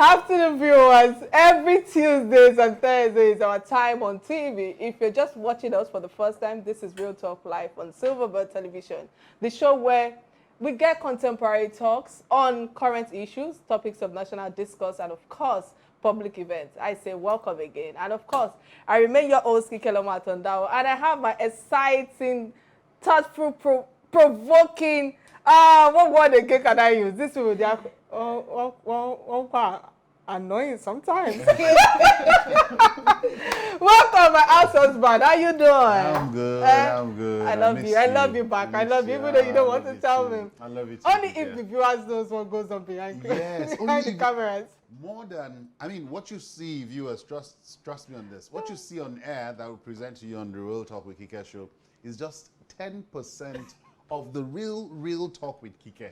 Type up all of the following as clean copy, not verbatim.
afternoon, viewers. Every Tuesdays and Thursdays, our time on TV. If you're just watching us for the first time, this is Real Talk Live on Silverbird Television, the show where we get contemporary talks on current issues, topics of national discourse, and of course, public events. I say welcome again. And of course, I remain your host, Kike Atanda-owo, and I have my exciting, thoughtful, provoking, what word again can I use? This will be annoying sometimes. Welcome, my house husband. How you doing? I'm good. I'm good. I love you. I love you back. I love you, even though you don't want to tell me. I love you too. Only if the viewers knows what goes on behind, behind the cameras. More than, I mean, what you see, viewers, trust me on this. What you see on air that will present to you on the Real Talk with Kike show is just 10% of the real talk with Kike.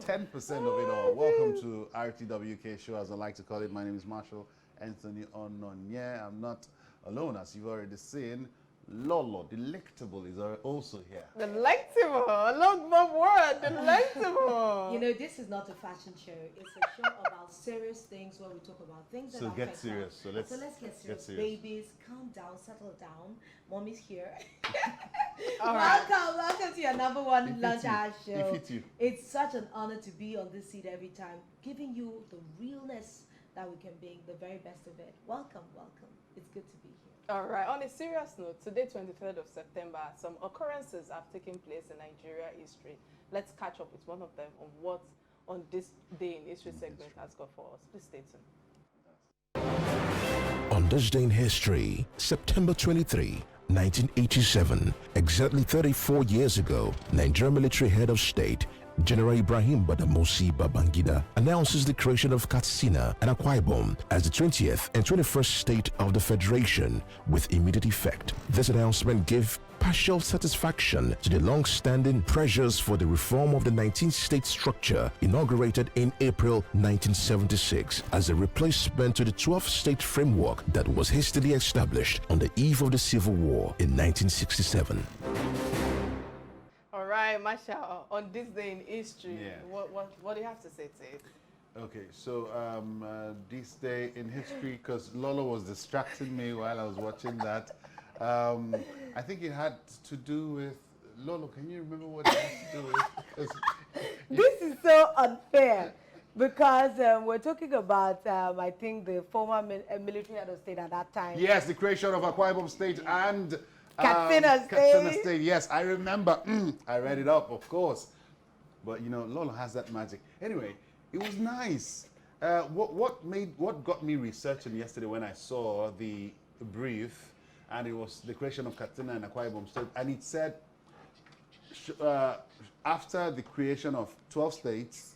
10% of it all. Welcome to RTWK show, as I like to call it. My name is Marshall Anthony Ononye. I'm not alone, as you've already seen. Lolo, delectable, is also here. Delectable, long word, delectable. You know, this is not a fashion show. It's a show about serious things where we talk about things that affect us. So let's get serious. Babies, calm down, settle down. Mommy's here. Welcome to your number one lunch hour show. It's such an honor to be on this seat every time, giving you the realness that we can bring, the very best of it. Welcome. It's good to be here. All right, on a serious note, today, 23rd of September, some occurrences have taken place in Nigeria history. Let's catch up with one of them on what on this day in history segment has got for us. Please stay tuned. On this day in history, September 23, 1987, exactly 34 years ago, Nigerian military head of state General Ibrahim Badamasi Babangida announces the creation of Katsina and Akwa Ibom as the 20th and 21st state of the Federation with immediate effect. This announcement gave partial satisfaction to the long-standing pressures for the reform of the 19-state structure inaugurated in April 1976 as a replacement to the 12-state framework that was hastily established on the eve of the Civil War in 1967. All right, Masha, on this day in history, what do you have to say to it? Okay, so this day in history, because Lolo was distracting me while I was watching that, I think it had to do with, Lolo, can you remember what it has to do with? This is so unfair because we're talking about, I think, the former military head of state at that time. Yes, the creation of Akwa Ibom State and Katsina State. Yes, I remember. I read it up, of course. But, you know, Lolo has that magic. Anyway, it was nice. What got me researching yesterday when I saw the brief, and it was the creation of Katsina and Akwa Ibom State, and it said after the creation of 12 states,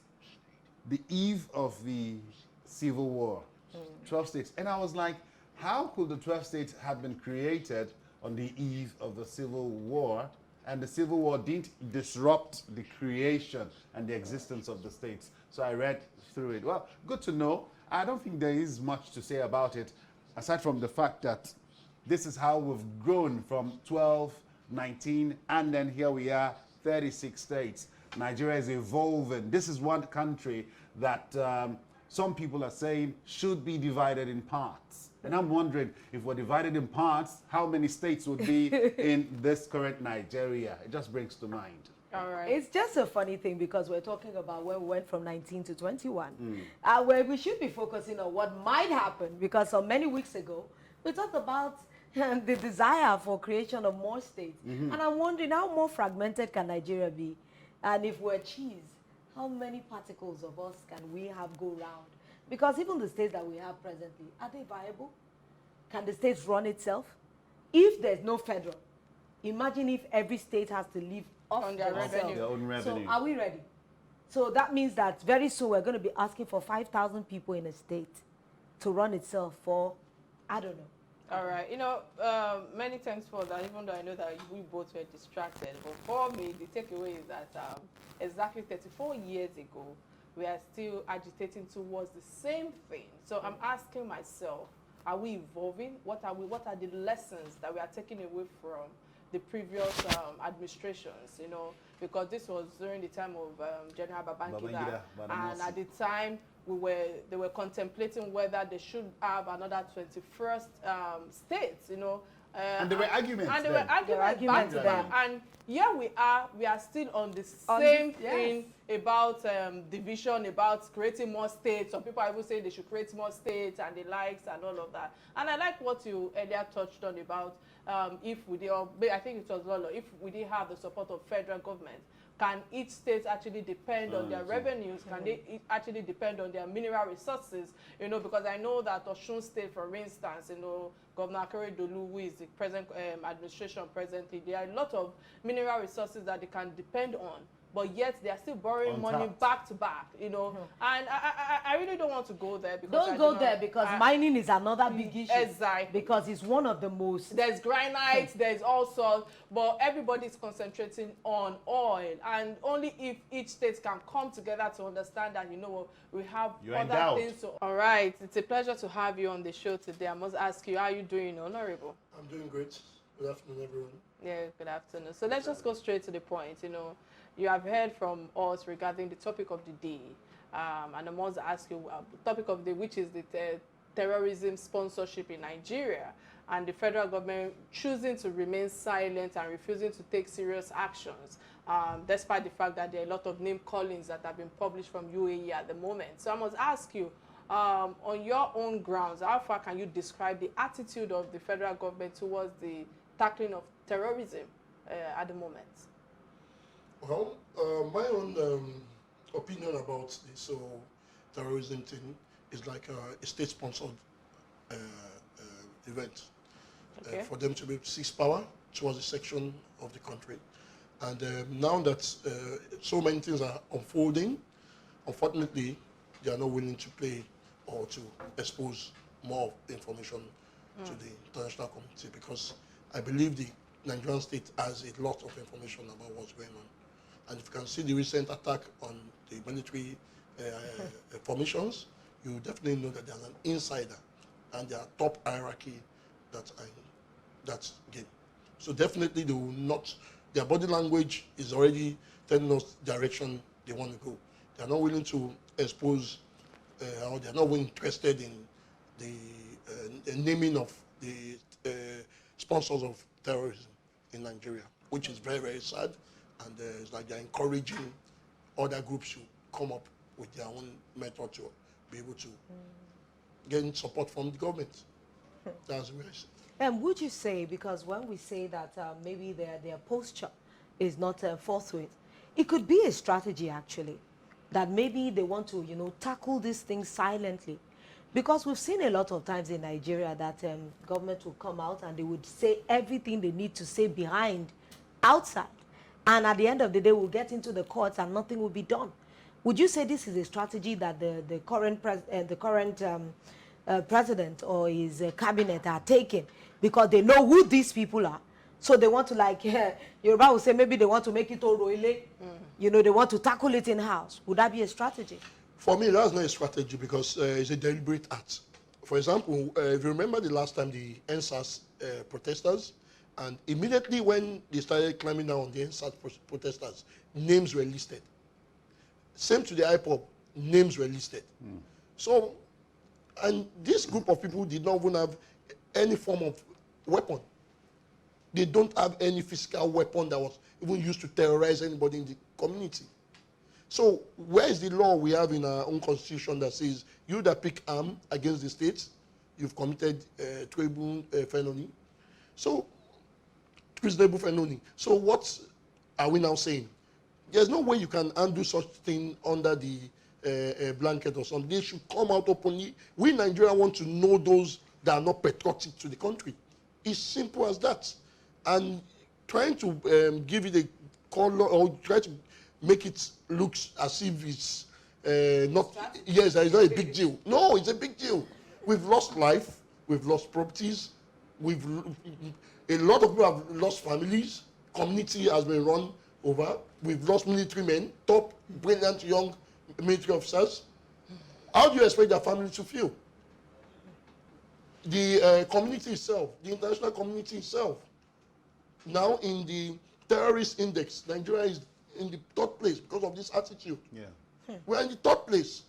the eve of the Civil War, 12 states. And I was like, how could the 12 states have been created on the eve of the Civil War, and the Civil War didn't disrupt the creation and the existence of the states? So I read through it. Well, good to know. I don't think there is much to say about it, aside from the fact that this is how we've grown from 12, 19, and then here we are, 36 states. Nigeria is evolving. This is one country that some people are saying should be divided in parts. And I'm wondering, if we're divided in parts, how many states would be in this current Nigeria? It just brings to mind. All right. It's just a funny thing because we're talking about when we went from 19 to 21, where we should be focusing on what might happen, because many weeks ago, we talked about the desire for creation of more states. And I'm wondering, how more fragmented can Nigeria be? And if we're cheese, how many particles of us can we have go round? Because even the states that we have presently, are they viable? Can the states run itself? If there's no federal, imagine if every state has to live off on their own revenue. So are we ready? So that means that very soon we're going to be asking for 5,000 people in a state to run itself for, I don't know. All right, you know, many thanks for that, even though I know that we both were distracted. But for me, the takeaway is that exactly 34 years ago, we are still agitating towards the same thing. So I'm asking myself, are we evolving? What are the lessons that we are taking away from the previous administrations, you know, because this was during the time of General Babangida. And at the time, they were contemplating whether they should have another 21st state, you know. And there were arguments. And there were arguments back to back. And here we are still on the same thing about division, about creating more states. Some people even say they should create more states and the likes and all of that. And I like what you earlier touched on about if we did, or I think it was Lolo, if we did have the support of federal government, can each state actually depend on their revenues? Can they actually depend on their mineral resources? You know, because I know that Osun State, for instance, you know, Governor Akeredolu, who is the present administration presently, there are a lot of mineral resources that they can depend on. But yet they are still borrowing money back to back, you know. And I really don't want to go there because don't go there because mining is another big issue. Exactly. Because it's one of the most. There's granite, there's all sorts, but everybody's concentrating on oil. And only if each state can come together to understand that, you know, we have other things. All right, it's a pleasure to have you on the show today. I must ask you, how are you doing, Honorable? I'm doing great. Good afternoon, everyone. Yeah, good afternoon. So let's just go straight to the point, you know. You have heard from us regarding the topic of the day, and I must ask you the topic of the day, which is the terrorism sponsorship in Nigeria, and the federal government choosing to remain silent and refusing to take serious actions, despite the fact that there are a lot of name callings that have been published from UAE at the moment. So I must ask you, on your own grounds, how far can you describe the attitude of the federal government towards the tackling of terrorism at the moment? Well, my own opinion about this terrorism thing is like a state-sponsored event for them to be able to seize power towards a section of the country. And now that so many things are unfolding, unfortunately, they are not willing to play or to expose more information to the international community, because I believe the Nigerian state has a lot of information about what's going on. And if you can see the recent attack on the military formations, you definitely know that there's an insider and their top hierarchy that's game. So definitely they will not, their body language is already telling us the direction they want to go. They're not willing to expose, or they're not interested in the naming of the sponsors of terrorism in Nigeria, which is very, very sad. And it's like they're encouraging other groups to come up with their own method to be able to gain support from the government. That's what I say. And would you say, because when we say that maybe their posture is not forthwith, it could be a strategy actually, that maybe they want to, you know, tackle these things silently. Because we've seen a lot of times in Nigeria that government will come out and they would say everything they need to say outside. And at the end of the day, we'll get into the courts and nothing will be done. Would you say this is a strategy that the current president or his cabinet are taking because they know who these people are? So they want to, like, Yoruba will say maybe they want to make it all roile. You know, they want to tackle it in-house. Would that be a strategy? For me, that's not a strategy because it's a deliberate act. For example, if you remember the last time the NSAS protesters, and immediately when they started climbing down on the NSAS protesters, names were listed. Same to the IPOB, names were listed. So, and this group of people did not even have any form of weapon. They don't have any physical weapon that was even used to terrorize anybody in the community. So where is the law we have in our own constitution that says you that pick arm against the state, you've committed treasonable felony? So, treasonable felony. So what are we now saying? There's no way you can undo such thing under the blanket or something. They should come out openly. We Nigeria want to know those that are not patriotic to the country. It's simple as that. And trying to give it a color or try to make it look as if it's not, yes, it's not a big deal. No, it's a big deal. We've lost life, we've lost properties, a lot of people have lost families, community has been run over, we've lost military men, top, brilliant young military officers. How do you expect their family to feel? The community itself, the international community itself, now in the terrorist index, Nigeria is in the third place because of this attitude. Yeah. We're in the third place.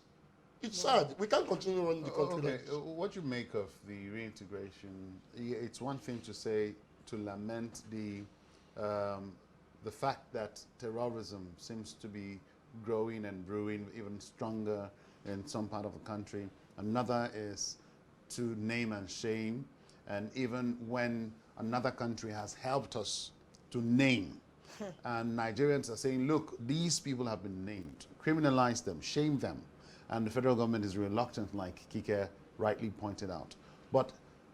It's sad. We can't continue running the country Okay, like this. what you make of the reintegration? It's one thing to say, to lament the fact that terrorism seems to be growing and brewing even stronger in some part of the country. Another is to name and shame, and even when another country has helped us to name, and Nigerians are saying, look, these people have been named, criminalize them, shame them, and the federal government is reluctant, like Kike rightly pointed out. But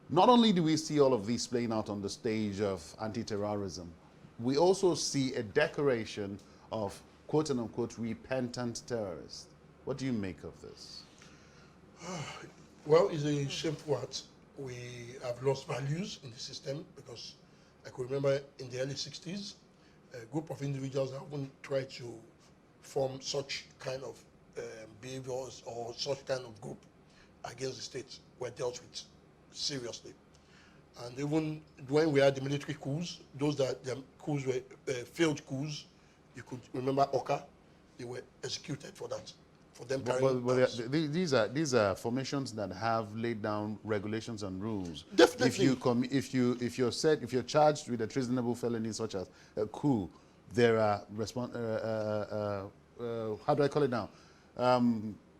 not only do we see all of these playing out on the stage of anti-terrorism, we also see a decoration of quote-unquote repentant terrorists. What do you make of this? Well, it's a shameful act. We have lost values in the system because I could remember in the early 60s, a group of individuals that wouldn't try to form such kind of behaviors or such kind of group against the state were dealt with seriously. And even when we had the military coups, those that the coups were failed coups, you could remember Oka, they were executed for that, for them carrying arms. These are formations that have laid down regulations and rules. Definitely. If you're charged with a treasonable felony such as a coup, there are how do I call it now?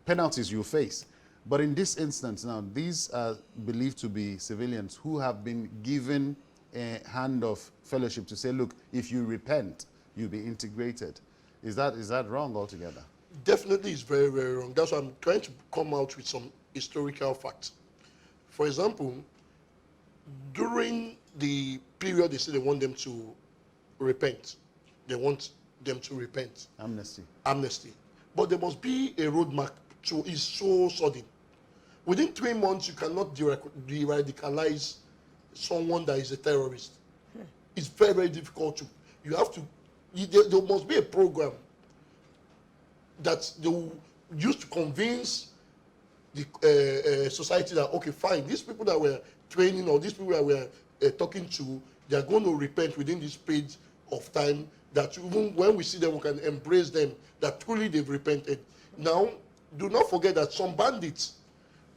Penalties you face. But in this instance now, these are believed to be civilians who have been given a hand of fellowship to say, look, if you repent, you'll be integrated. Is that wrong altogether? Definitely is very, very wrong. That's why I'm trying to come out with some historical facts. For example, during the period they say they want them to repent, they want them to repent. Amnesty. But there must be a roadmap to it's so sudden. Within 3 months, you cannot de-radicalize someone that is a terrorist. It's very, very difficult to, you have to, there must be a program that they will use to convince the society that, okay, fine, these people that we're training or these people that we're talking to, they're going to repent within this period of time, that even when we see them, we can embrace them, that truly they've repented. Now, do not forget that some bandits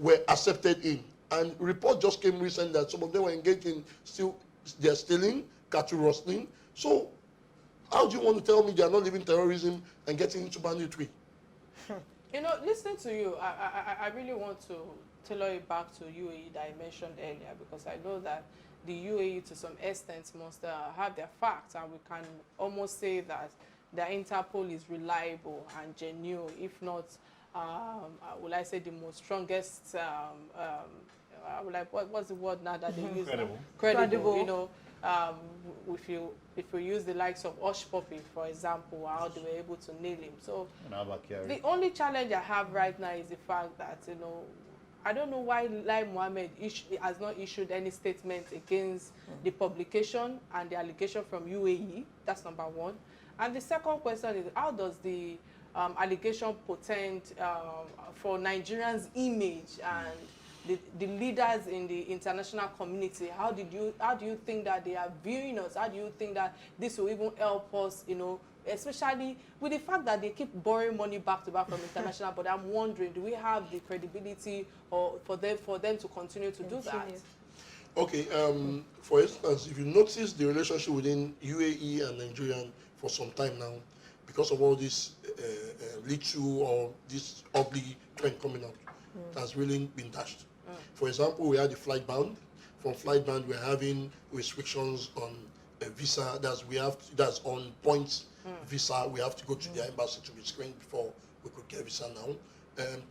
were accepted in. And report just came recent that some of them were engaged in they're stealing, cattle rustling. So how do you want to tell me they are not living terrorism and getting into banditry? You know, listening to you, I really want to tailor it back to UAE that I mentioned earlier, because I know that the UAE to some extent must have their facts, and we can almost say that the Interpol is reliable and genuine, if not, will I say, the most strongest, what's the word now that they use? Credible. You know, if you use the likes of Osh Poppy, for example, how they were able to nail him. So the only challenge I have right now is the fact that, you know, I don't know why Lai Mohammed has not issued any statement against the publication and the allegation from UAE. That's number one. And the second question is, how does the allegation portend for Nigerians' image and the leaders in the international community? How do you think that they are viewing us? How do you think that this will even help us, you know, especially with the fact that they keep borrowing money back to back from international? But I'm wondering, do we have the credibility or for them to continue to do that? Okay, for instance, if you notice the relationship within UAE and Nigeria for some time now, because of all this little or this ugly trend coming out, it has really been dashed. For example, we had the flight ban. From flight ban, we're having restrictions on a visa. That's on points visa. We have to go to the embassy to be screened before we could get visa now.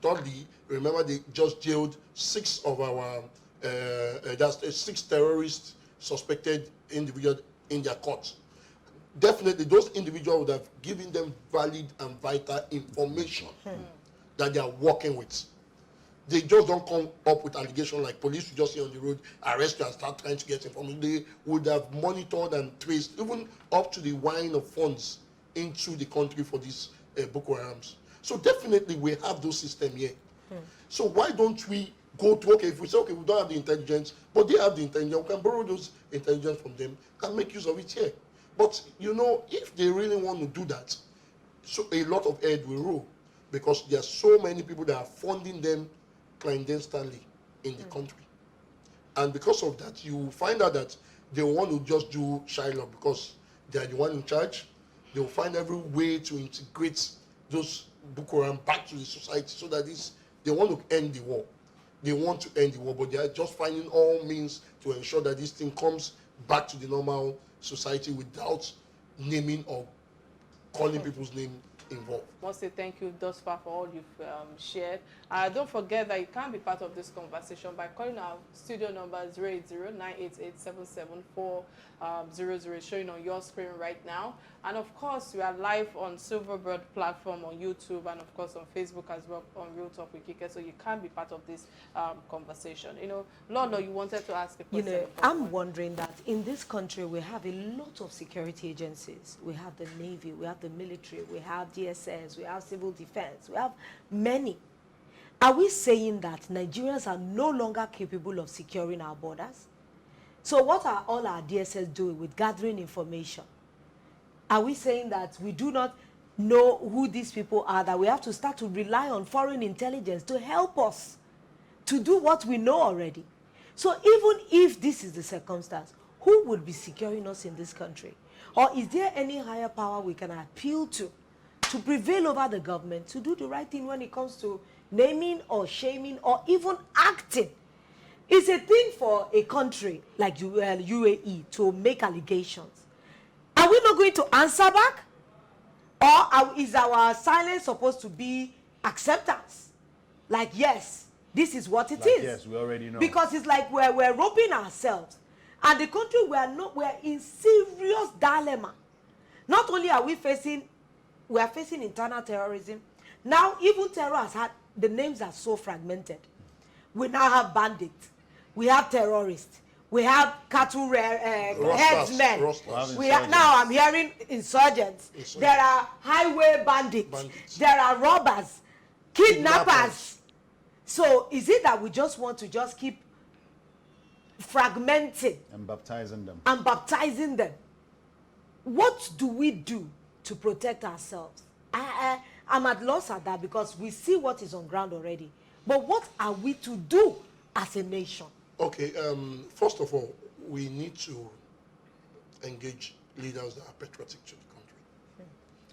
Thirdly, remember they just jailed 6 of our, that's 6 terrorists suspected individuals in their courts. Definitely, those individuals would have given them valid and vital information that they are working with. They just don't come up with allegations like police will just see on the road, arrest you and start trying to get information. They would have monitored and traced, even up to the wiring of funds into the country for these Boko Harams. So definitely we have those systems here. So why don't we go to, okay, if we say, okay, we don't have the intelligence, but they have the intelligence, we can borrow those intelligence from them and make use of it here. But, you know, if they really want to do that, so a lot of head will roll. because there are so many people that are funding them clandestinely in the country. And because of that, you find out that they want to just do Shiloh because they are the one in charge. They will find every way to integrate those Boko Haram back to the society so that they want to end the war. They want to end the war, but they are just finding all means to ensure that this thing comes back to the normal society without naming or calling people's name involved. I want to say thank you thus far for all you've shared. Don't forget that you can be part of this conversation by calling our studio number 080-988-77400, showing on your screen right now. And of course, we are live on Silverbird platform on YouTube and of course on Facebook as well on Real Talk with Kike, so you can be part of this conversation. You know, Lolo, you wanted to ask a question. You know, I'm wondering that in this country we have a lot of security agencies. We have the Navy, we have the military, we have DSS, we have civil defense, we have many. Are we saying that Nigerians are no longer capable of securing our borders? So what are all our DSS doing with gathering information? Are we saying that we do not know who these people are, that we have to start to rely on foreign intelligence to help us to do what we know already? So even if this is the circumstance, who would be securing us in this country? Or is there any higher power we can appeal to prevail over the government to do the right thing when it comes to naming or shaming or even acting? It's a thing for a country like UAE to make allegations. Are we not going to answer back? Or is our silence supposed to be acceptance? Like, yes, this is what it is. Yes, we already know. Because it's like we're roping ourselves. And the country we're in serious dilemma. Not only are we are facing internal terrorism, now even terror has had, the names are so fragmented. We now have bandits, we have terrorists, we have cattle headsmen. We have, now I'm hearing insurgents. There are highway bandits. There are robbers, kidnappers. So is it that we just want to just keep fragmenting and baptizing them? What do we do to protect ourselves? I'm at loss at that because we see what is on ground already. But what are we to do as a nation? Okay, first of all, we need to engage leaders that are patriotic to the country.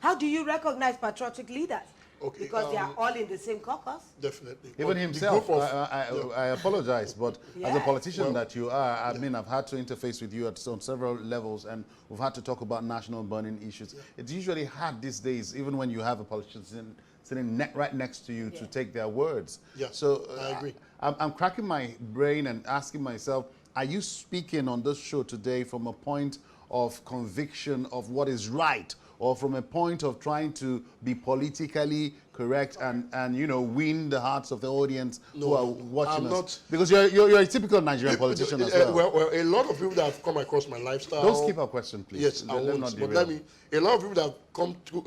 How do you recognize patriotic leaders? Okay, because they are all in the same caucus? Definitely. Even himself, I apologize, but as a politician that you are, I mean, I've had to interface with you on several levels, and we've had to talk about national burning issues. It's usually hard these days, even when you have a politician sitting right next to you to take their words. So I agree. I'm cracking my brain and asking myself, are you speaking on this show today from a point of conviction of what is right, or from a point of trying to be politically correct and you know, win the hearts of the audience who are watching us? Because you're a typical Nigerian politician as well. Well, a lot of people that have come across my lifestyle. Don't skip our question, please. Yes, I won't. But a lot of people that have come to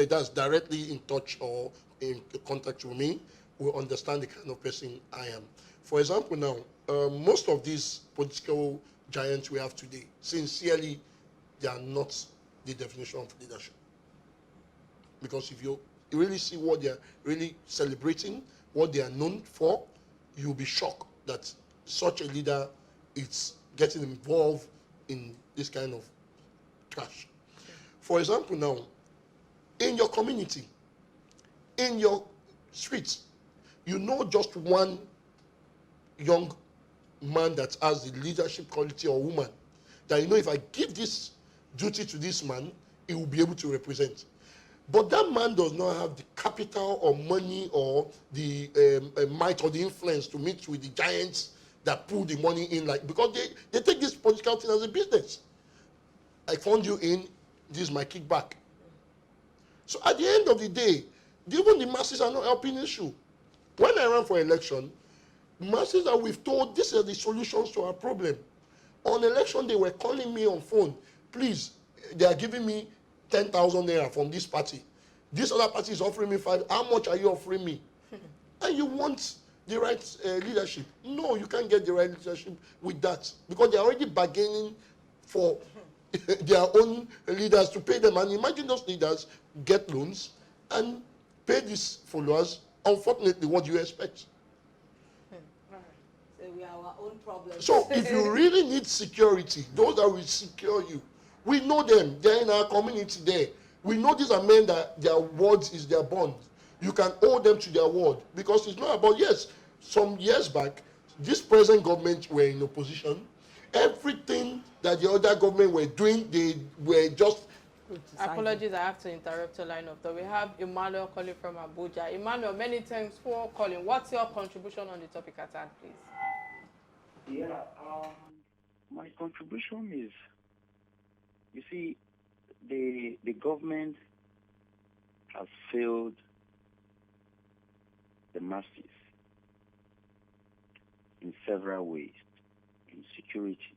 that's directly in touch or in contact with me will understand the kind of person I am. For example, now most of these political giants we have today, sincerely, they are not the definition of leadership. Because if you really see what they're really celebrating, what they are known for, you'll be shocked that such a leader is getting involved in this kind of trash. For example, now, in your community, in your streets, you know just one young man that has the leadership quality, or woman, that you know if I give this duty to this man, he will be able to represent. But that man does not have the capital or money or the might or the influence to meet with the giants that pull the money in, like, because they take this political thing as a business. I found you in, this is my kickback. So at the end of the day, even the masses are not helping issue. When I ran for election, masses that we've told, these are the solutions to our problem. On election, they were calling me on phone. Please, they are giving me 10,000 naira from this party. This other party is offering me 5. How much are you offering me? And you want the right leadership. No, you can't get the right leadership with that, because they're already bargaining for their own leaders to pay them. And imagine those leaders get loans and pay these followers. Unfortunately, what do you expect? So we are our own problems. So if you really need security, those that will secure you, we know them. They're in our community there. We know these are men that their words is their bond. You can hold them to their word, because it's not about, yes, some years back, this present government were in opposition. Everything that the other government were doing, they were just... Apologies, I have to interrupt your line of thought. We have Emmanuel calling from Abuja. Emmanuel, many thanks for calling. What's your contribution on the topic at hand, please? Yeah, my contribution is, you see, the government has failed the masses in several ways. In security,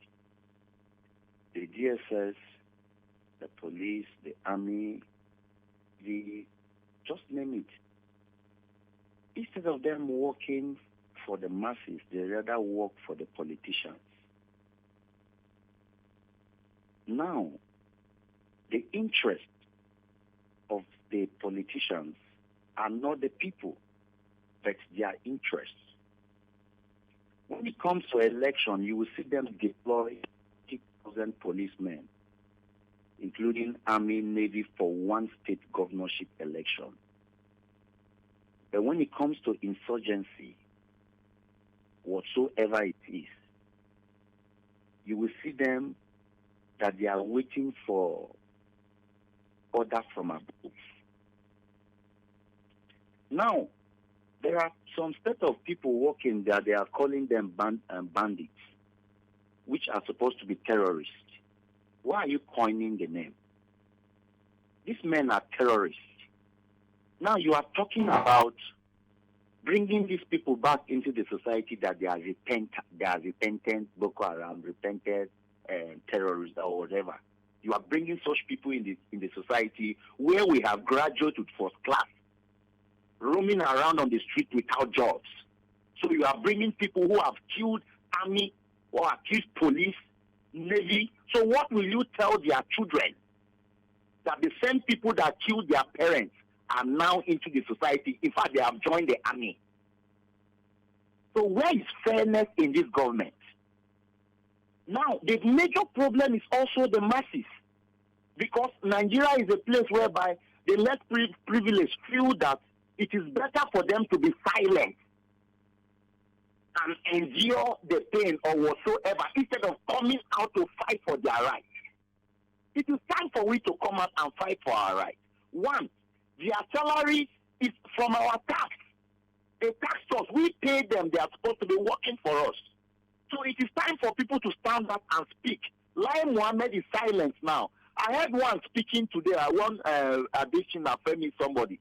the DSS, the police, the army, just name it. Instead of them working for the masses, they rather work for the politicians. Now, the interests of the politicians are not the people, but their interests. When it comes to election, you will see them deploy 6,000 policemen, including Army, Navy, for one state governorship election. But when it comes to insurgency, whatsoever it is, you will see them that they are waiting for order from above. Now, there are some set of people working there, they are calling them bandits, which are supposed to be terrorists. Why are you coining the name? These men are terrorists. Now you are talking about bringing these people back into the society that they are repentant Boko Haram, repentant terrorists or whatever. You are bringing such people in the society where we have graduates with first class, roaming around on the street without jobs. So you are bringing people who have killed army or accused police, Navy. So what will you tell their children? That the same people that killed their parents are now into the society. In fact, they have joined the army. So where is fairness in this government? Now, the major problem is also the masses. Because Nigeria is a place whereby the less privileged feel that it is better for them to be silent and endure the pain or whatsoever instead of coming out to fight for their rights. It is time for we to come out and fight for our rights. One, their salary is from our tax. They tax us. We pay them. They are supposed to be working for us. So it is time for people to stand up and speak. Lai Mohammed is silent now. I heard one speaking today. I want addition affirming somebody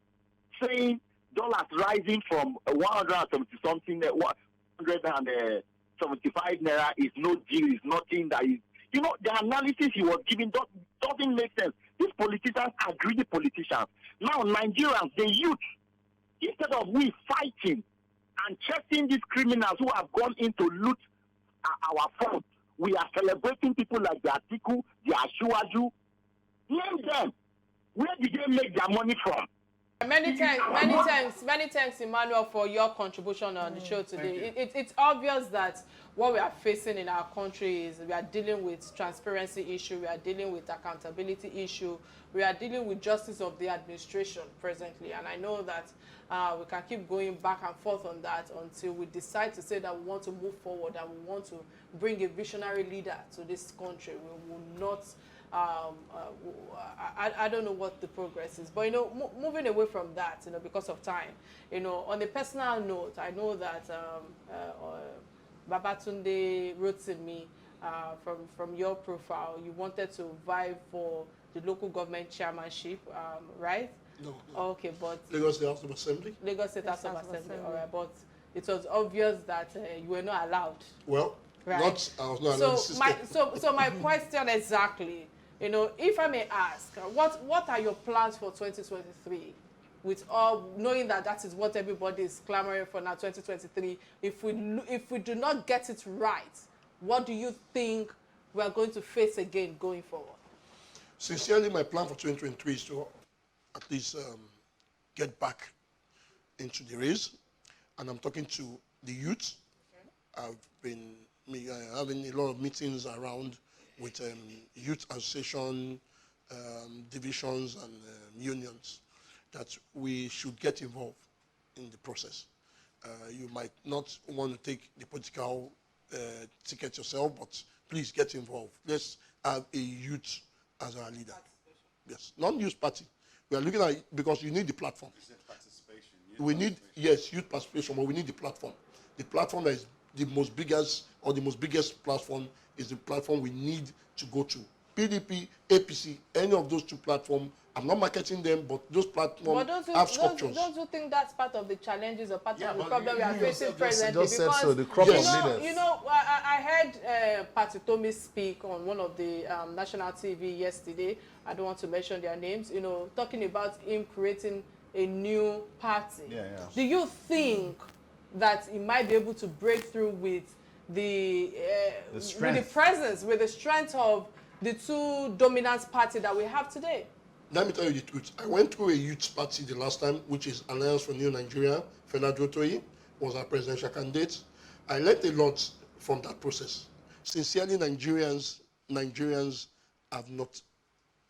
saying dollars rising from 170 something, 175 naira is no deal. Is nothing that is. You know, the analysis he was giving doesn't make sense. These politicians are greedy politicians. Now, Nigerians, the youth, instead of we fighting and chasing these criminals who have gone in to loot our funds, we are celebrating people like the Atiku, the Ashuaju. Name them. Where did they make their money from? Many thanks, Emmanuel, for your contribution on the show today. It's obvious that what we are facing in our country is we are dealing with transparency issue, we are dealing with accountability issue, we are dealing with justice of the administration presently. And I know that we can keep going back and forth on that until we decide to say that we want to move forward and we want to bring a visionary leader to this country. We will not... I don't know what the progress is, but you know, moving away from that, you know, because of time, you know, on a personal note, I know that Babatunde wrote to me from your profile. You wanted to vie for the local government chairmanship, right? No. Okay, but Lagos State House of Assembly. Lagos State House of Assembly. All right, but it was obvious that you were not allowed. Well, right? I was not allowed. So my question exactly. You know, if I may ask, what are your plans for 2023? With all knowing that that is what everybody is clamoring for now, 2023. If we do not get it right, what do you think we are going to face again going forward? Sincerely, my plan for 2023 is to at least get back into the race, and I'm talking to the youth. I've been having a lot of meetings around with youth association, divisions, and unions, that we should get involved in the process. You might not want to take the political ticket yourself, but please get involved. Let's have a youth as our leader. Yes, non-youth party. We are looking at it because you need the platform. We need, yes, youth participation, but we need the platform. The platform that is the most biggest platform is the platform we need to go to. PDP, APC, any of those two platforms, I'm not marketing them, but those platforms have structures. Don't you think that's part of the challenges or part of the problem we are facing presently? Just said Because so, the crop of leaders. I heard Patitomi speak on one of the national TV yesterday. I don't want to mention their names. Talking about him creating a new party. Do you think that he might be able to break through with the presence, with the strength of the two dominant parties that we have today? Let me tell you the truth. I went through a youth party the last time, which is Alliance for New Nigeria. Fela Jotoyi was our presidential candidate. I learned a lot from that process. Sincerely, Nigerians have not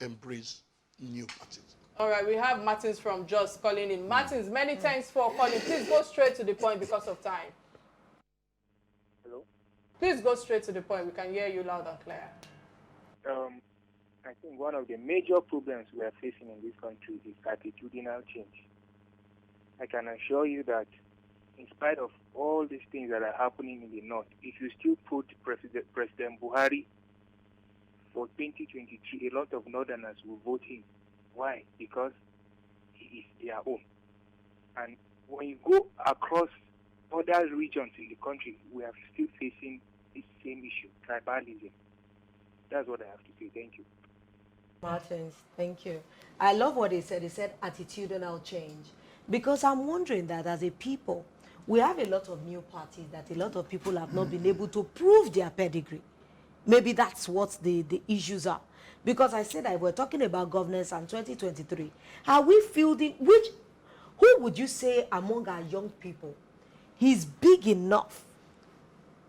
embraced new parties. All right, we have Martins from Jos calling in. Martins, many thanks for calling. Please go straight to the point because of time. Hello? Please go straight to the point. We can hear you loud and clear. I think one of the major problems we are facing in this country is attitudinal change. I can assure you that in spite of all these things that are happening in the north, if you still put President Buhari for 2023, a lot of northerners will vote him. Why? Because he is their own. And when you go across other regions in the country, we are still facing this same issue, tribalism. That's what I have to say. Thank you. Martins, thank you. I love what he said. He said attitudinal change. Because I'm wondering that as a people, we have a lot of new parties that a lot of people have not been able to prove their pedigree. Maybe that's what the issues are. Because I said that we're talking about governance and 2023. Are we fielding, who would you say among our young people is big enough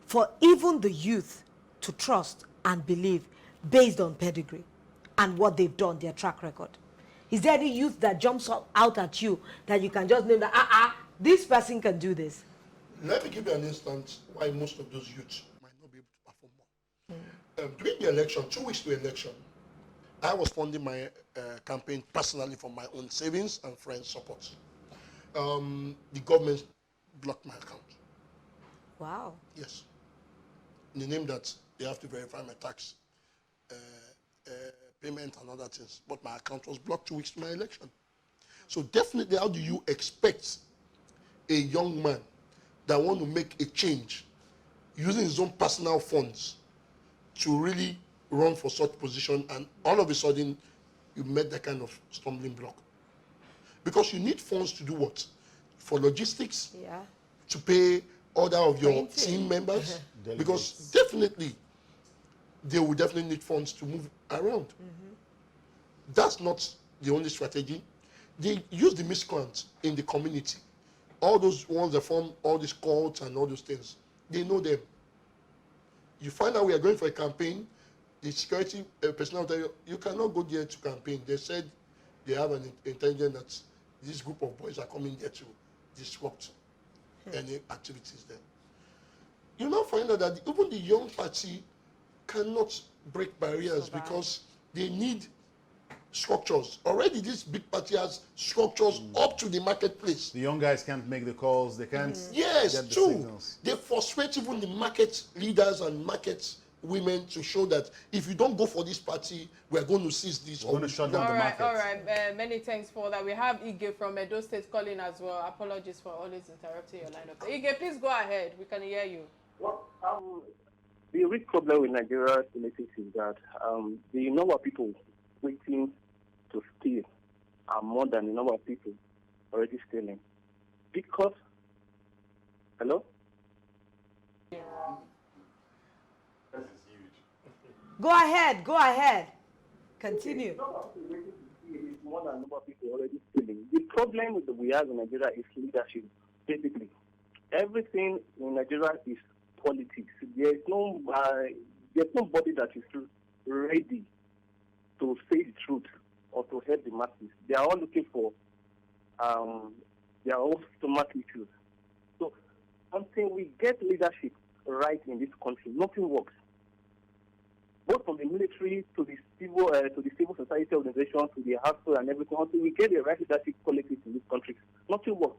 for even the youth to trust and believe based on pedigree and what they've done, their track record? Is there any youth that jumps out at you that you can just name that, this person can do this? Let me give you an instance why most of those youths might not be able to perform more. During the election, 2 weeks to election, I was funding my campaign personally from my own savings and friends' support. The government blocked my account. Wow. Yes. In the name that they have to verify my tax payment and other things. But my account was blocked 2 weeks to my election. So definitely, how do you expect a young man that want to make a change using his own personal funds to really run for such position, and all of a sudden you met that kind of stumbling block? Because you need funds to do what? For logistics, to pay other of your team members, because definitely they will definitely need funds to move around. That's not the only strategy. They use the miscreants in the community. All those ones that form all these cults and all those things, they know them. You find out we are going for a campaign, the security personnel will tell you, you cannot go there to campaign. They said they have an intelligence that this group of boys are coming there to disrupt any activities there. You now find out that even the young party cannot break barriers because they need structures. Already this big party has structures up to the marketplace. The young guys can't make the calls, they can't Yes, get the true. signals. They frustrate even the market leaders and market women to show that if you don't go for this party, we're going to seize this. We're going to shut down the market. All right. Many thanks for that. We have Kike from Edo State calling as well. Apologies for always interrupting your line of thought. Kike, please go ahead. We can hear you. Well, the real problem with Nigeria's politics is that the number of people waiting to steal are more than the number of people already stealing. Because, hello? Go ahead. Continue. The number of people waiting to steal is more more than a number of people already stealing. The problem that we have in Nigeria is leadership, basically. Everything in Nigeria is politics. There's nobody that is ready to say the truth or to help the masses. They are all looking for their own stomach issues. So until we get leadership right in this country, nothing works. Both from the military to the civil society organization to the household and everything, until we get the right leadership politics in this country, nothing works.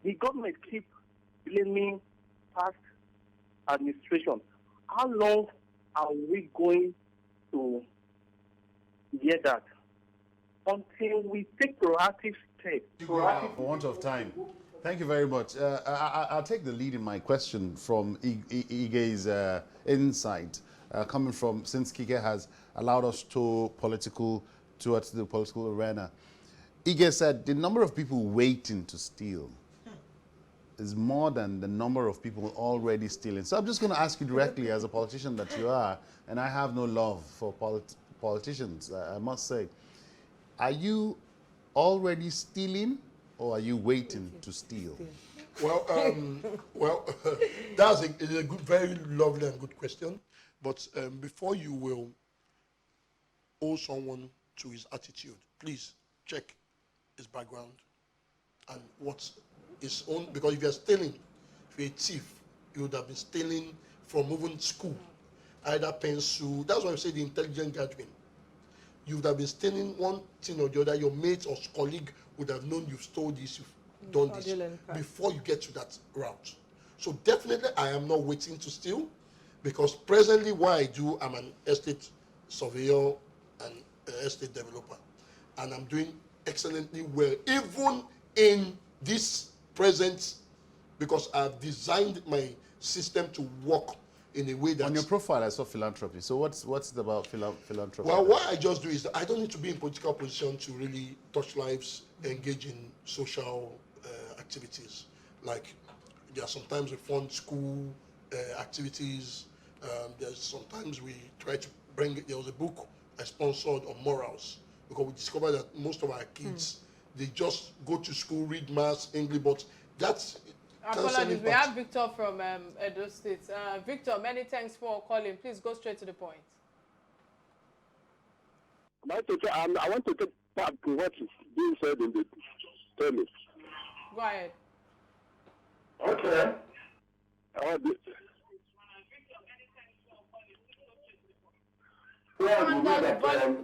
The government keeps blaming past administration. How long are we going to hear that? Until we take proactive steps. For want of time. Thank you very much. I'll take the lead in my question from Ige's insight, coming from, since Kike has allowed us towards the political arena. Ige said the number of people waiting to steal is more than the number of people already stealing. So I'm just going to ask you directly, as a politician that you are, and I have no love for politicians, I must say, are you already stealing, or are you waiting to steal? Well, that's a good, very lovely and good question. But before you will owe someone to his attitude, please check his background and what his own. Because if you're stealing, if you're a thief, you would have been stealing from even school, either pencil. That's why I say the intelligent gathering. You would have been stealing one thing or the other. Your mate or colleague would have known you've stole this, you've done this before you get to that route. So definitely I am not waiting to steal, because presently what I do, I'm an estate surveyor and estate developer. And I'm doing excellently well, even in this present, because I've designed my system to work in a way that... On your profile, I saw philanthropy. So what's it about philanthropy? Well, what I just do is that I don't need to be in political position to really touch lives, engage in social activities. Like, there are sometimes we fund school activities. There's sometimes we try to bring... There was a book I sponsored on morals, because we discovered that most of our kids, they just go to school, read maths, English, but that's... Apologies, we have Victor from Edo State. Victor, many thanks for calling. Please go straight to the point. I want to take part to what is being said in the statement. Go ahead. Okay.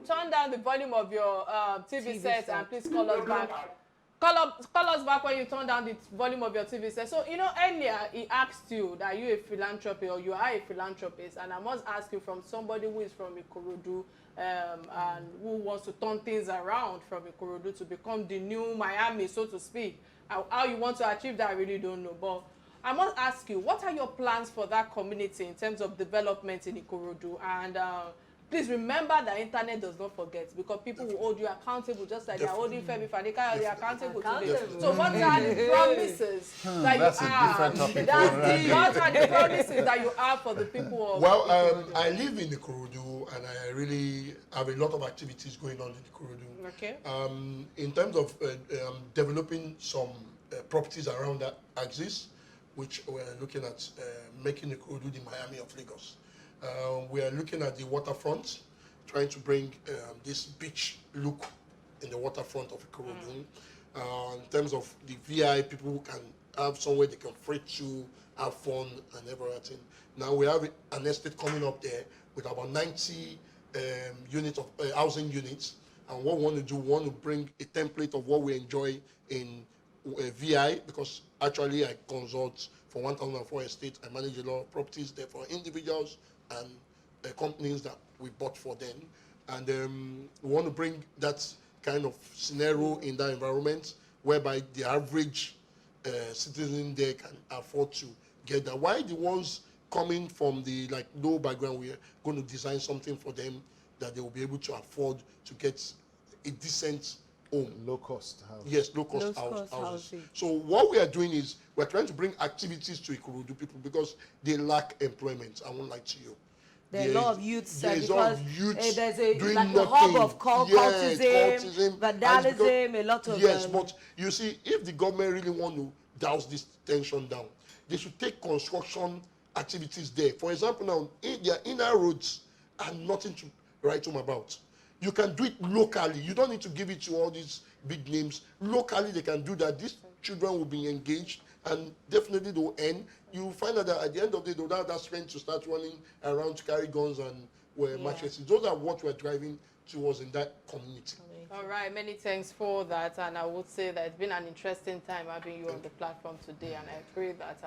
Turn down the volume of your TV set and please call us back. Call us back when you turn down the volume of your TV set. So, you know, earlier he asked you that you a philanthropist or you are a philanthropist, and I must ask you, from somebody who is from Ikorodu and who wants to turn things around from Ikorodu to become the new Miami, so to speak. How you want to achieve that, I really don't know. But I must ask you, what are your plans for that community in terms of development in Ikorodu? And please remember that internet does not forget, because people will hold you accountable just like they are holding Femi Fadika, they are accountable today. So what are the promises that you have? What are the promises that you have for the people of Well, I live in Ikorodu, and I really have a lot of activities going on in Ikorodu. Okay. In terms of developing some properties around that axis, which we're looking at making Ikorodu the Miami of Lagos. We are looking at the waterfront, trying to bring this beach look in the waterfront of Ikorodu. In terms of the VI, people can have somewhere they can freight to, have fun, and everything. Now we have an estate coming up there with about 90 units of housing units. And what we want to do, we want to bring a template of what we enjoy in VI, because actually I consult for 1004 Estate. I manage a lot of properties there for individuals and companies that we bought for them. And we want to bring that kind of scenario in that environment, whereby the average citizen there can afford to get that. Why the ones coming from the low background, we are going to design something for them that they will be able to afford to get a decent home. Low-cost house. Yes, low-cost houses. So what we are doing is we're trying to bring activities to Ikorodu people, because they lack employment. I won't lie to you. There are a lot of youths there's a lot because of youths there's a doing like a hub nothing. of Yes, cultism, vandalism, a lot of yes, but you see, if the government really want to douse this tension down, they should take construction activities there. For example, now their inner roads are nothing to write home about. You can do it locally. You don't need to give it to all these big names. Locally, they can do that. These children will be engaged, and definitely they will end. You will find out that at the end of the day, they don't have that strength to start running around to carry guns and machetes. Those are what we're driving towards in that community. All right, many thanks for that, and I would say that it's been an interesting time having you on the platform today, and I pray that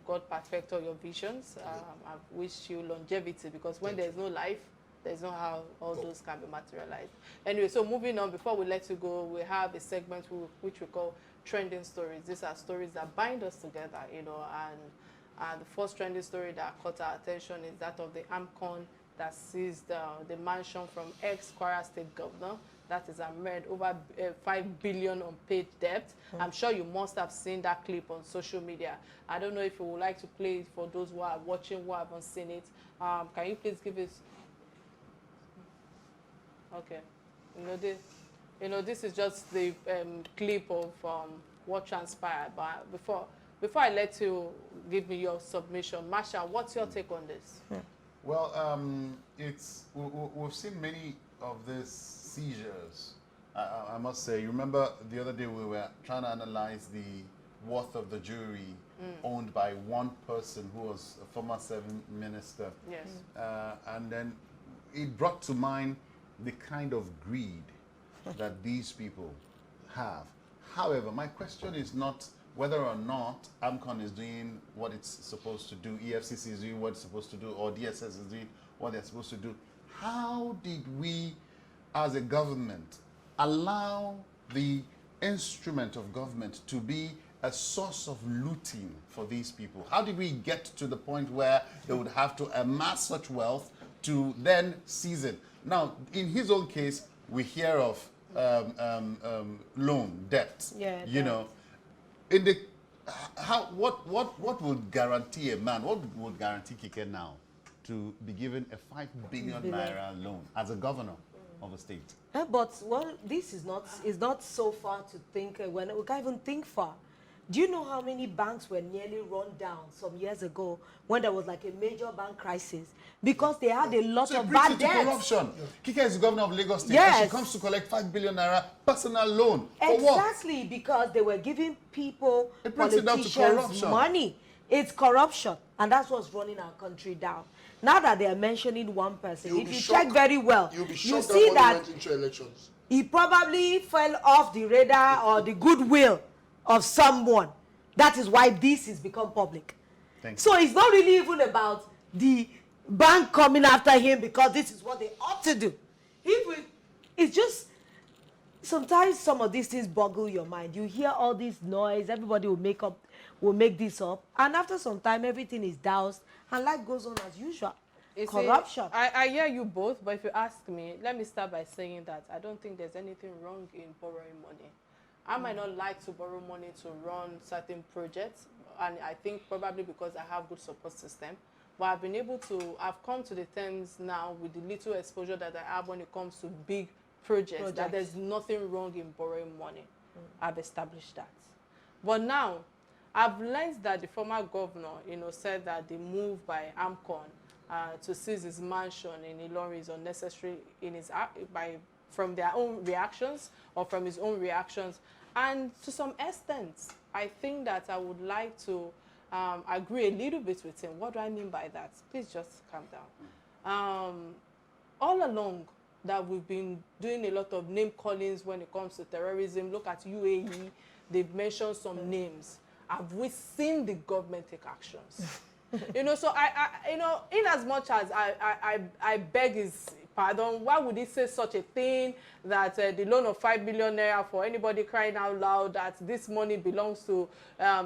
God perfect all your visions. I wish you longevity, because when there's no life, there's no how all those can be materialized. Anyway, so moving on, before we let you go, we have a segment which we call trending stories. These are stories that bind us together, you know, and the first trending story that caught our attention is that of the AMCON that seized the mansion from ex-Kwara State Governor, that is Ahmed, over 5 billion unpaid debt. I'm sure you must have seen that clip on social media. I don't know if you would like to play it for those who are watching who haven't seen it. Can you please give us? Okay, this is just the clip of what transpired. But before I let you give me your submission, Masha, what's your take on this? Well, we've seen many of these seizures. I must say, you remember the other day we were trying to analyze the worth of the jewelry owned by one person who was a former serving minister. Yes. And then it brought to mind the kind of greed that these people have. However, my question is not whether or not AMCON is doing what it's supposed to do, EFCC is doing what it's supposed to do, or DSS is doing what they're supposed to do. How did we, as a government, allow the instrument of government to be a source of looting for these people? How did we get to the point where they would have to amass such wealth to then seize it? Now, in his own case, we hear of loan, debt. Yeah, you know, in the what would guarantee a man? What would guarantee Kike now to be given a 5 billion naira loan as a governor of a state? But well, this is not so far to think. We can't even think far. Do you know how many banks were nearly run down some years ago when there was like a major bank crisis because they had a lot of bad debts? Corruption. Kike is the governor of Lagos State. Yes. And she comes to collect 5 billion naira personal loan. For what? Exactly, because they were giving people, It brings it down to politicians, corruption. money. It's corruption, and that's what's running our country down. Now that they are mentioning one person, if you check very well, you'll be you shocked see that went into elections. he probably fell off the radar or the goodwill of someone. That is why this has become public. So it's not really even about the bank coming after him because this is what they ought to do. It's just, sometimes some of these things boggle your mind. You hear all this noise, everybody will make this up, and after some time everything is doused and life goes on as usual. Corruption. I hear you both, but if you ask me, let me start by saying that I don't think there's anything wrong in borrowing money. I might not like to borrow money to run certain projects, and I think probably because I have good support system, but I've come to the terms now with the little exposure that I have when it comes to big projects. That there's nothing wrong in borrowing money. I've established that. But now, I've learned that the former governor, said that the move by AMCON to seize his mansion in Ilorin is unnecessary from their own reactions or from his own reactions. And to some extent, I think that I would like to agree a little bit with him. What do I mean by that? Please just calm down. All along that we've been doing a lot of name callings when it comes to terrorism. Look at UAE, they've mentioned some names. Have we seen the government take actions? So in as much as I beg his pardon, why would he say such a thing, that the loan of 5 billion naira for anybody crying out loud, that this money belongs to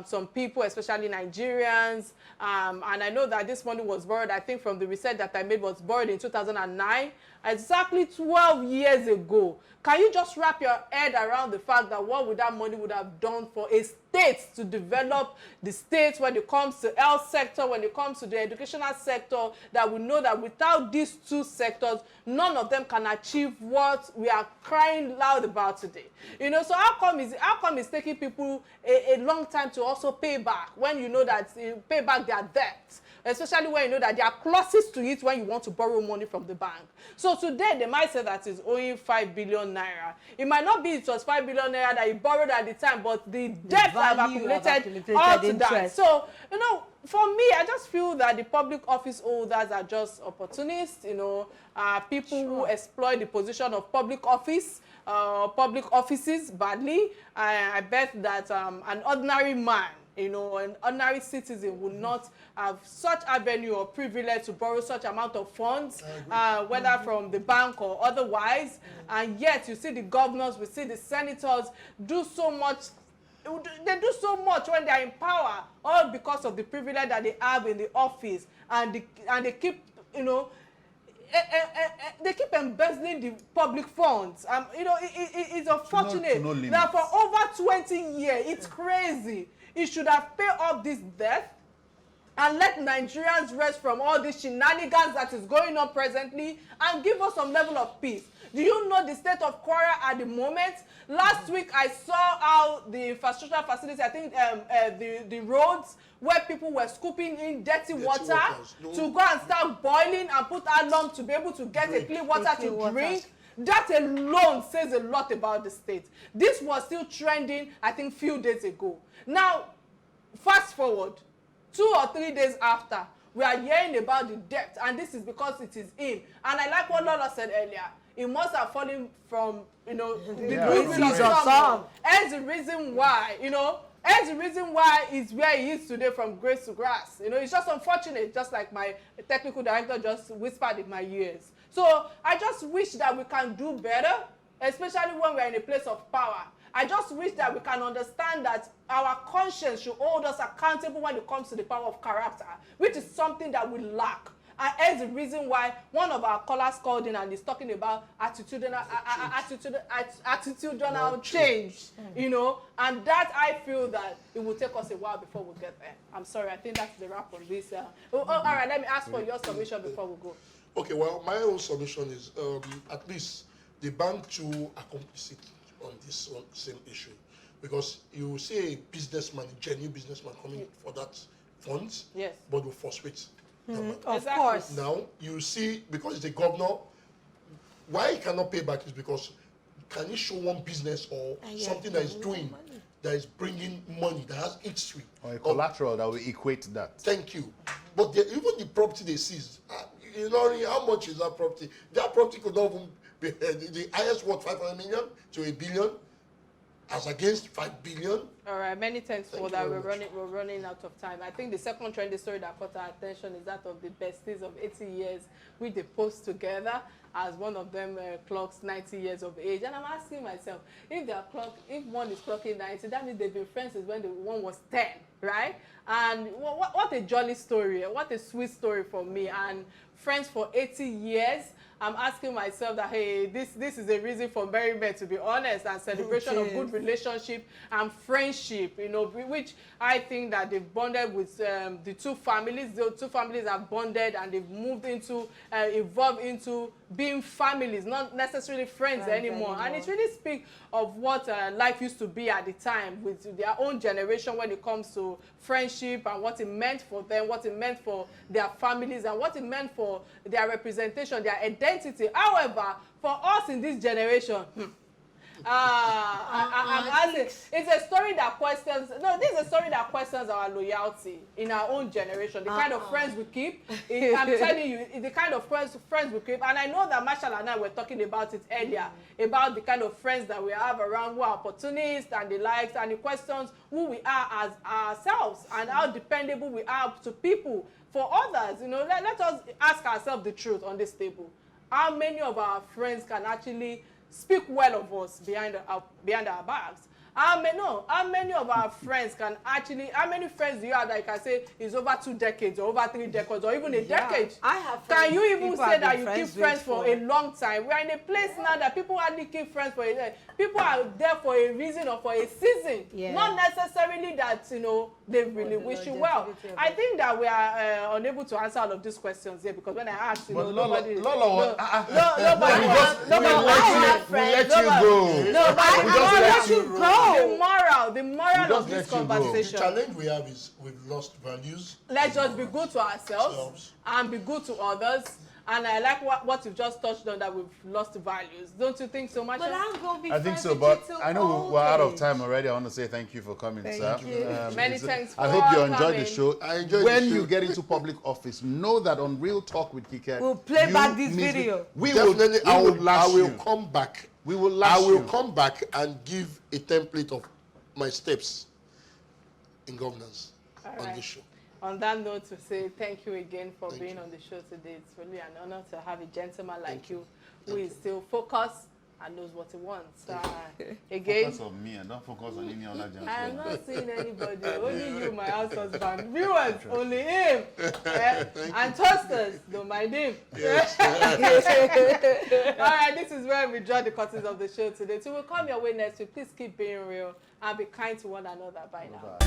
some people, especially Nigerians, and I know that this money was borrowed, I think from the research that I made, was borrowed in 2009, exactly 12 years ago. Can you just wrap your head around the fact that what would that money would have done for a states to develop the states when it comes to health sector, when it comes to the educational sector, that we know that without these two sectors, none of them can achieve what we are crying loud about today. You know, so how come it's taking people a long time to also pay back when you know that pay back their debts? Especially when you know that there are clauses to it when you want to borrow money from the bank. So today, they might say that it's owing 5 billion naira. It might not be it was 5 billion naira that he borrowed at the time, but the debts have accumulated all to that. So, you know, for me, I just feel that the public office holders are just opportunists, you know, people who exploit the position of public office, public offices badly. I bet that an ordinary man, you know, an ordinary citizen would not have such avenue or privilege to borrow such amount of funds, whether from the bank or otherwise. And yet you see the governors, we see the senators do so much. They do so much when they are in power, all because of the privilege that they have in the office, and they keep, you know, they keep embezzling the public funds. You know, it's unfortunate that for over 20 years, it's crazy. It should have paid off this debt and let Nigerians rest from all these shenanigans that is going on presently and give us some level of peace. Do you know the state of Kwara at the moment? Last week, I saw how the infrastructure facility, I think the roads where people were scooping in dirty water to go and start boiling and put alarm to be able to get a clean water to drink. That alone says a lot about the state. This was still trending, I think, few days ago. Now, fast forward, 2 or 3 days after, we are hearing about the debt, and this is because it is in. And I like what Lola said earlier. It must have fallen from, you know, the breezes of some. That's the reason why, you know, that's the reason why it's where he is today, from grace to grass. You know, it's just unfortunate, just like my technical director just whispered in my ears. So I just wish that we can do better, especially when we're in a place of power. I just wish that we can understand that our conscience should hold us accountable when it comes to the power of character, which is something that we lack. And that's the reason why one of our callers called in and is talking about attitudinal change, you know, and that I feel that it will take us a while before we get there. I'm sorry, I think that's the wrap on this. All right, let me ask for your submission before we go. Okay, well, my own submission is at least the bank to accomplish it on this same issue. Because you see a businessman, a genuine businessman coming for that funds, yes, but will frustrate. Of course. Now, you see, because it's a governor, why he cannot pay back is because can he show one business or something that is doing, that is bringing money, that has history. Or a collateral that will equate that. Thank you. But even the property they seize, you know, how much is that property? That property could not even be the highest worth 500 million to 1 billion, as against 5 billion. All right, many thanks for that. We're running out of time. I think the second trending story that caught our attention is that of the besties of 80 years, which they post together, as one of them clocks 90 years of age. And I'm asking myself, if one is clocking 90, that means they've been friends since when the one was 10, right? And what a jolly story, what a sweet story for me. And friends for 80 years. I'm asking myself that, hey, this is a reason for merriment, to be honest, and celebration of good relationship and friendship, you know, which I think that they've bonded with the two families. The two families have bonded and they've moved into, evolved into being families, not necessarily friends anymore. And it really speaks of what life used to be at the time with their own generation when it comes to friendship and what it meant for them, what it meant for their families, and what it meant for their representation, their identity. However, for us in this generation, I'm asking, it's a story that questions, no, this is a story that questions our loyalty in our own generation, the kind of friends we keep. I'm telling you, the kind of friends we keep. And I know that Marshall and I were talking about it earlier, about the kind of friends that we have around who are opportunists and the likes, and the questions who we are as ourselves and how dependable we are to people. For others, you know, let us ask ourselves the truth on this table. How many of our friends can actually speak well of us behind our backs? How many of our friends can actually, how many friends do you have that you can say is over 2 decades or over 3 decades or even a decade? I have Can you even people say I've that been you keep friends friends with for a long time? We are in a place now that people hardly keep friends for a people are there for a reason or for a season. Not necessarily that, you know, they really wish you well. I think that we are unable to answer all of these questions here because when I asked, you know, nobody. Lolo, Nobody. let you go. The moral of this conversation. The challenge we have is we've lost values. Let's just be good to ourselves and be good to others. And I like what you've just touched on, that we've lost values. Don't you think so much? But I'm going to be I think so, but I know we're out of time already. I want to say thank you for coming, sir. Thank you. Many thanks for I hope you enjoyed coming. the show. I enjoyed when the show. you get into public office, know that on Real Talk with Kike, we'll play back this video. We Definitely, will I will you. come back. We will lash I will you. come back and give a template of my steps in governance on this show. On that note, to say thank you again for being on the show today. It's really an honor to have a gentleman like you who is still focused and knows what he wants. Again, Focus on me and don't focus on any other gentleman. I'm not seeing anybody, only you, my house husband. Viewers, only him. And toasters, don't mind him. Yes. All right, this is where we draw the curtains of the show today. So we'll come your way next week. Please keep being real and be kind to one another. Bye now.